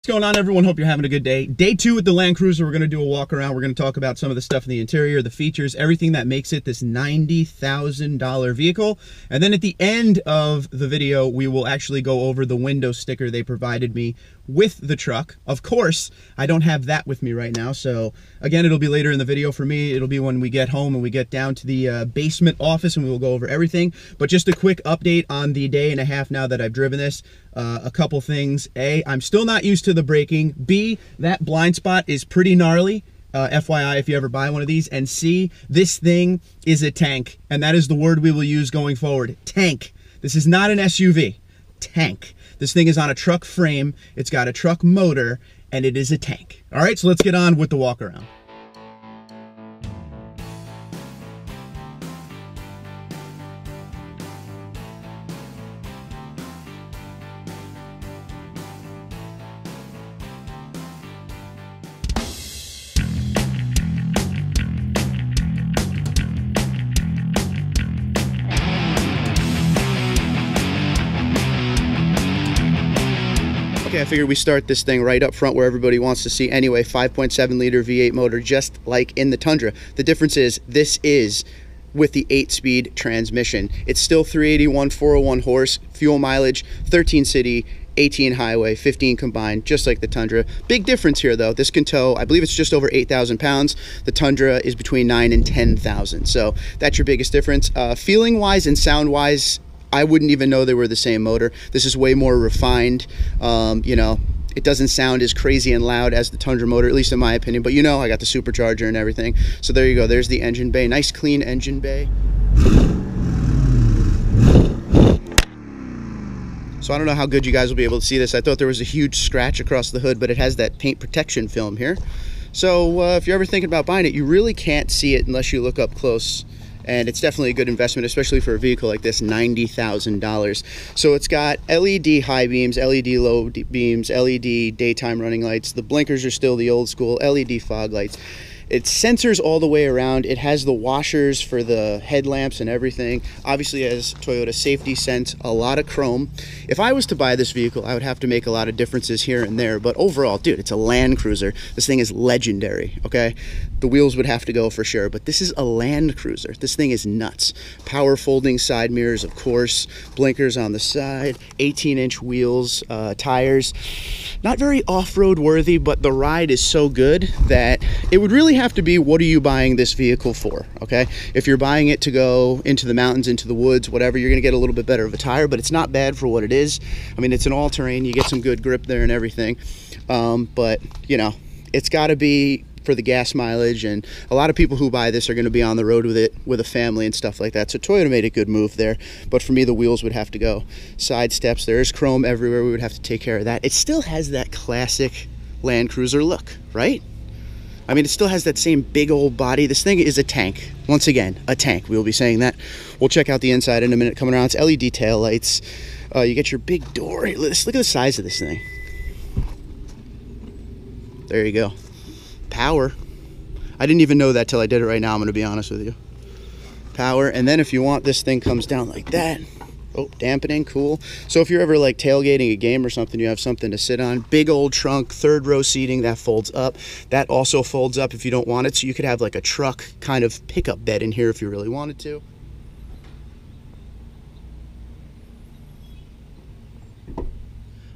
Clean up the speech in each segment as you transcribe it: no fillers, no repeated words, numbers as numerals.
What's going on, everyone? Hope you're having a good day. Day 2 with the Land Cruiser. We're going to do a walk around. We're going to talk about some of the stuff in the interior, the features, everything that makes it this $90,000 vehicle. And then at the end of the video, we will actually go over the window sticker they provided me with the truck. Of course, I don't have that with me right now. So again, it'll be later in the video for me. It'll be when we get home and we get down to the basement office and we will go over everything. But just a quick update on the day and a half now that I've driven this. A couple things. A, I'm still not used to the braking. B, that blind spot is pretty gnarly. FYI, if you ever buy one of these. And C, this thing is a tank. And that is the word we will use going forward. Tank. This is not an SUV. Tank. This thing is on a truck frame. It's got a truck motor, and it is a tank. All right, so let's get on with the walk around. Okay, I figured we start this thing right up front where everybody wants to see anyway. 5.7 liter V8 motor, just like in the Tundra. The difference is this is with the 8-speed transmission. It's still 381, 401 horse, fuel mileage, 13 city, 18 highway, 15 combined, just like the Tundra. Big difference here though. This can tow, I believe it's just over 8,000 pounds. The Tundra is between 9 and 10,000. So that's your biggest difference. Feeling wise and sound wise, I wouldn't even know they were the same motor. This is way more refined. You know, it doesn't sound as crazy and loud as the Tundra motor, at least in my opinion. But you know, I got the supercharger and everything. So there you go. There's the engine bay. Nice clean engine bay. So I don't know how good you guys will be able to see this. I thought there was a huge scratch across the hood, but it has that paint protection film here. So if you're ever thinking about buying it, you really can't see it unless you look up close. And it's definitely a good investment, especially for a vehicle like this, $90,000. So it's got LED high beams, LED low beams, LED daytime running lights. The blinkers are still the old school LED fog lights. It's sensors all the way around. It has the washers for the headlamps and everything. Obviously, as Toyota safety sense, a lot of chrome. If I was to buy this vehicle, I would have to make a lot of differences here and there. But overall, dude, it's a Land Cruiser. This thing is legendary, okay? The wheels would have to go for sure, but this is a Land Cruiser. This thing is nuts. Power folding side mirrors, of course. Blinkers on the side. 18-inch wheels, tires. Not very off-road worthy, but the ride is so good that it would really have to be, what are you buying this vehicle for? Okay, if you're buying it to go into the mountains, into the woods, whatever, you're gonna get a little bit better of a tire, but it's not bad for what it is. I mean, it's an all-terrain, you get some good grip there and everything, but you know, it's got to be for the gas mileage, and a lot of people who buy this are going to be on the road with it with a family and stuff like that. So Toyota made a good move there, but for me, the wheels would have to go. Side steps, there's chrome everywhere. We would have to take care of that. It still has that classic Land Cruiser look, right? I mean, it still has that same big old body. This thing is a tank. Once again, a tank. We'll be saying that. We'll check out the inside in a minute. Coming around, it's LED tail lights. You get your big door. Look at the size of this thing. There you go. Power. I didn't even know that till I did it right now, I'm going to be honest with you. Power. And then if you want, this thing comes down like that. Oh, dampening, cool. So if you're ever like tailgating a game or something, you have something to sit on. Big old trunk, third row seating, that folds up. That also folds up if you don't want it. So you could have like a truck kind of pickup bed in here if you really wanted to.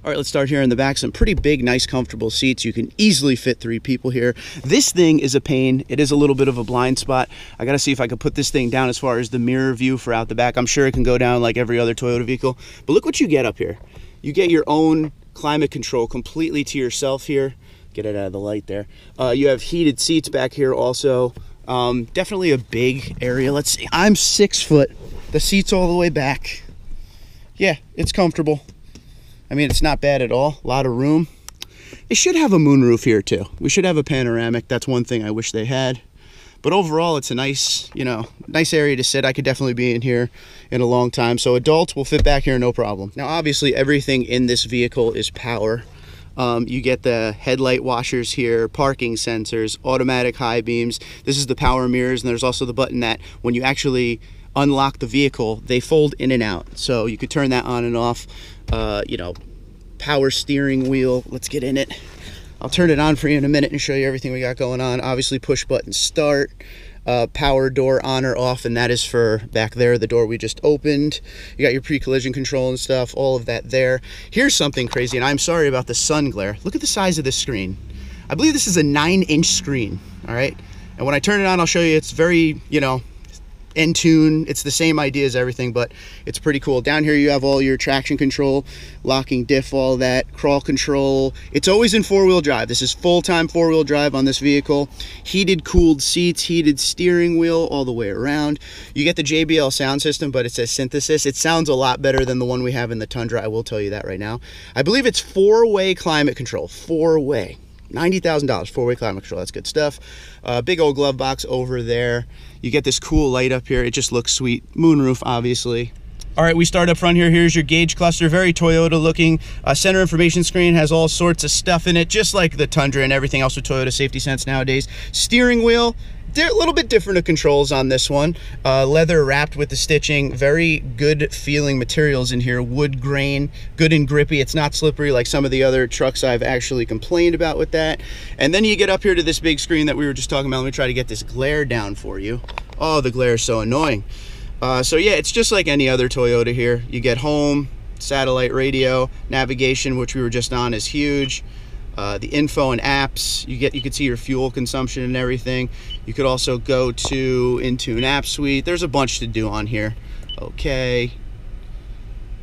All right, let's start here in the back. Some pretty big, nice, comfortable seats. You can easily fit 3 people here. This thing is a pain. It is a little bit of a blind spot. I got to see if I could put this thing down as far as the mirror view for out the back. I'm sure it can go down like every other Toyota vehicle. But look what you get up here. You get your own climate control completely to yourself here. Get it out of the light there. You have heated seats back here also. Definitely a big area. Let's see. I'm 6 foot. The seat's all the way back. Yeah, it's comfortable. I mean, it's not bad at all. A lot of room. They should have a moonroof here too. We should have a panoramic. That's one thing I wish they had. But overall, it's a nice, you know, nice area to sit. I could definitely be in here in a long time. So adults will fit back here, no problem. Now, obviously, everything in this vehicle is power. You get the headlight washers here, parking sensors, automatic high beams. This is the power mirrors, and there's also the button that when you actually unlock the vehicle, they fold in and out. So you could turn that on and off, you know, power steering wheel. Let's get in it. I'll turn it on for you in a minute and show you everything we got going on. Obviously push button start, power door on or off, and that is for back there, the door we just opened. You got your pre-collision control and stuff, all of that there. Here's something crazy, and I'm sorry about the sun glare. Look at the size of this screen. I believe this is a 9-inch screen, all right? And when I turn it on, I'll show you it's very, you know, in tune. It's the same idea as everything, but it's pretty cool. Down here you have all your traction control, locking diff, all that, crawl control. It's always in 4-wheel drive. This is full-time 4-wheel drive on this vehicle. Heated cooled seats, heated steering wheel all the way around. You get the JBL sound system, but it says synthesis. It sounds a lot better than the one we have in the Tundra, I will tell you that right now. I believe it's 4-way climate control, 4-way. $90,000, 4-way climate control. That's good stuff. Big old glove box over there. You get this cool light up here. It just looks sweet. Moonroof, obviously. All right, we start up front here. Here's your gauge cluster, very Toyota looking. Center information screen has all sorts of stuff in it, just like the Tundra and everything else with Toyota Safety Sense nowadays. Steering wheel, they're a little bit different of controls on this one. Leather wrapped with the stitching, very good feeling materials in here. Wood grain, good and grippy. It's not slippery like some of the other trucks I've actually complained about with that. And then you get up here to this big screen that we were just talking about. Let me try to get this glare down for you. Oh, the glare is so annoying. So yeah, it's just like any other Toyota here. You get home, satellite radio, navigation, which we were just on, is huge. The info and apps, you can see your fuel consumption and everything. You could also go to Intune App Suite. There's a bunch to do on here. Okay.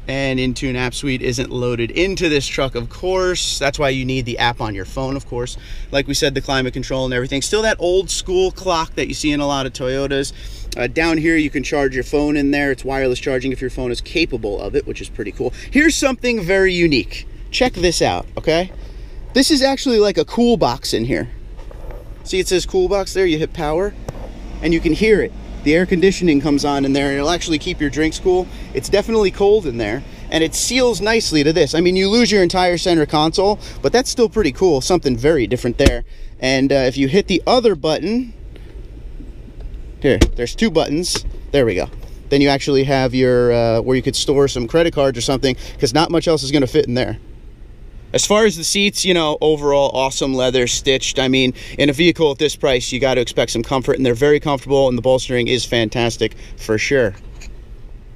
And Intune App Suite isn't loaded into this truck, of course. That's why you need the app on your phone, of course. Like we said, the climate control and everything. Still that old school clock that you see in a lot of Toyotas. Down here, you can charge your phone in there. It's wireless charging if your phone is capable of it, which is pretty cool. Here's something very unique. Check this out, okay? This is actually like a cool box in here. See, it says cool box there. You hit power, and you can hear it. The air conditioning comes on in there, and it'll actually keep your drinks cool. It's definitely cold in there, and it seals nicely to this. I mean, you lose your entire center console, but that's still pretty cool. Something very different there. And if you hit the other button, here, there's 2 buttons. There we go. Then you actually have your, where you could store some credit cards or something, because not much else is going to fit in there. As far as the seats, you know, overall awesome leather stitched. I mean, in a vehicle at this price, you got to expect some comfort, and they're very comfortable, and the bolstering is fantastic for sure.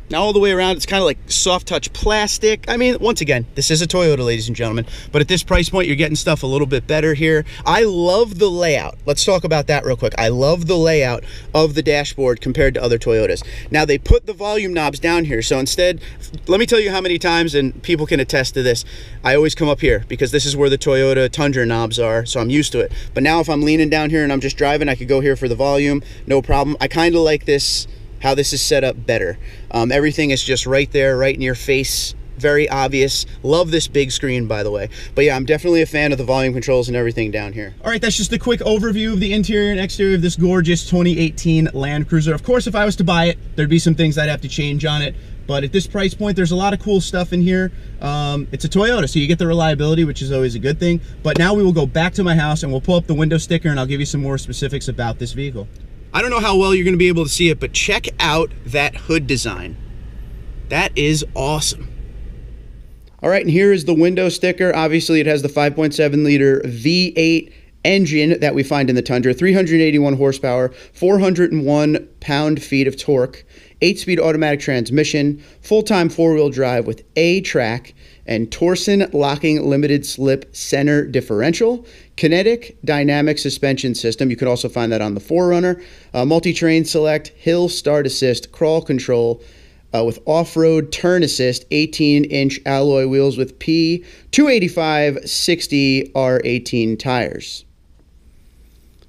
Now, all the way around, it's kind of like soft touch plastic. I mean, once again, this is a Toyota, ladies and gentlemen, but at this price point, you're getting stuff a little bit better here. I love the layout. Let's talk about that real quick. I love the layout of the dashboard compared to other Toyotas. Now, they put the volume knobs down here, so instead, let me tell you how many times, and people can attest to this, I always come up here because this is where the Toyota Tundra knobs are, so I'm used to it. But now if I'm leaning down here and I'm just driving, I could go here for the volume, no problem. I kind of like this, how this is set up better. Everything is just right there, right in your face, very obvious. Love this big screen, by the way. But yeah, I'm definitely a fan of the volume controls and everything down here. All right, that's just a quick overview of the interior and exterior of this gorgeous 2018 Land Cruiser. Of course, if I was to buy it, there'd be some things I'd have to change on it. But at this price point, there's a lot of cool stuff in here. It's a Toyota, so you get the reliability, which is always a good thing. But now we will go back to my house and we'll pull up the window sticker and I'll give you some more specifics about this vehicle. I don't know how well you're going to be able to see it, but check out that hood design. That is awesome. All right, and here is the window sticker. Obviously, it has the 5.7 liter V8 engine that we find in the Tundra, 381 horsepower, 401 pound-feet of torque, 8-speed automatic transmission, full-time 4-wheel drive with A-track, and Torsen locking limited slip center differential, kinetic dynamic suspension system. You could also find that on the 4Runner, multi-terrain select, hill start assist, crawl control, with off-road turn assist, 18-inch alloy wheels with P 285/60 R18 tires.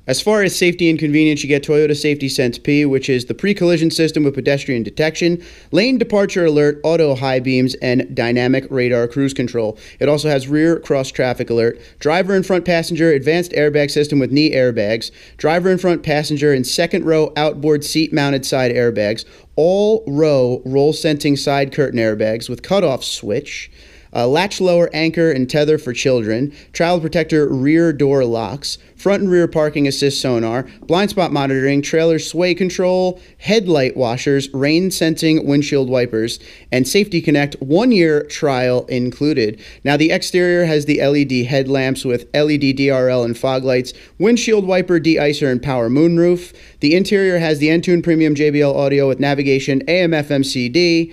As far as safety and convenience, you get Toyota Safety Sense P, which is the pre-collision system with pedestrian detection, lane departure alert, auto high beams, and dynamic radar cruise control. It also has rear cross-traffic alert, driver and front passenger advanced airbag system with knee airbags, driver and front passenger and second row outboard seat-mounted side airbags, all-row roll-sensing side curtain airbags with cutoff switch, latch lower anchor and tether for children, child protector rear door locks, front and rear parking assist sonar, blind spot monitoring, trailer sway control, headlight washers, rain sensing windshield wipers, and Safety Connect 1-year trial included. Now the exterior has the LED headlamps with LED DRL and fog lights, windshield wiper, de-icer, and power moonroof. The interior has the Entune Premium JBL audio with navigation, AM FM CD,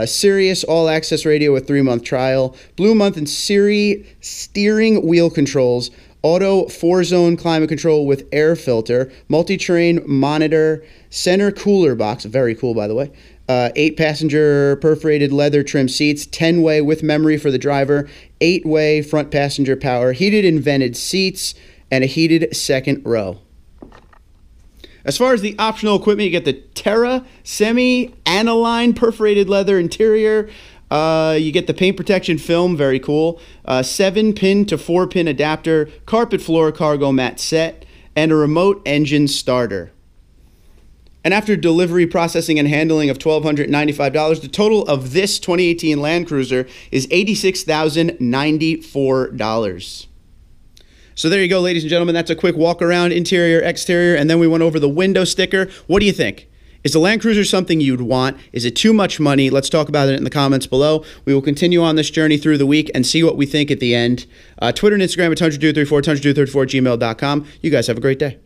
Sirius all-access radio with 3-month trial, Blue Month and Siri steering wheel controls, auto 4-zone climate control with air filter, multi-terrain monitor, center cooler box, very cool by the way, 8-passenger perforated leather trim seats, 10-way with memory for the driver, 8-way front passenger power, heated and vented seats, and a heated second row. As far as the optional equipment, you get the Terra semi-aniline perforated leather interior. You get the paint protection film, very cool. 7-pin to 4-pin adapter, carpet floor cargo mat set, and a remote engine starter. And after delivery, processing, and handling of $1,295, the total of this 2018 Land Cruiser is $86,094. So there you go, ladies and gentlemen. That's a quick walk around, interior, exterior, and then we went over the window sticker. What do you think? Is the Land Cruiser something you'd want? Is it too much money? Let's talk about it in the comments below. We will continue on this journey through the week and see what we think at the end. Twitter and Instagram at 100dude34, 100dude34 gmail.com. You guys have a great day.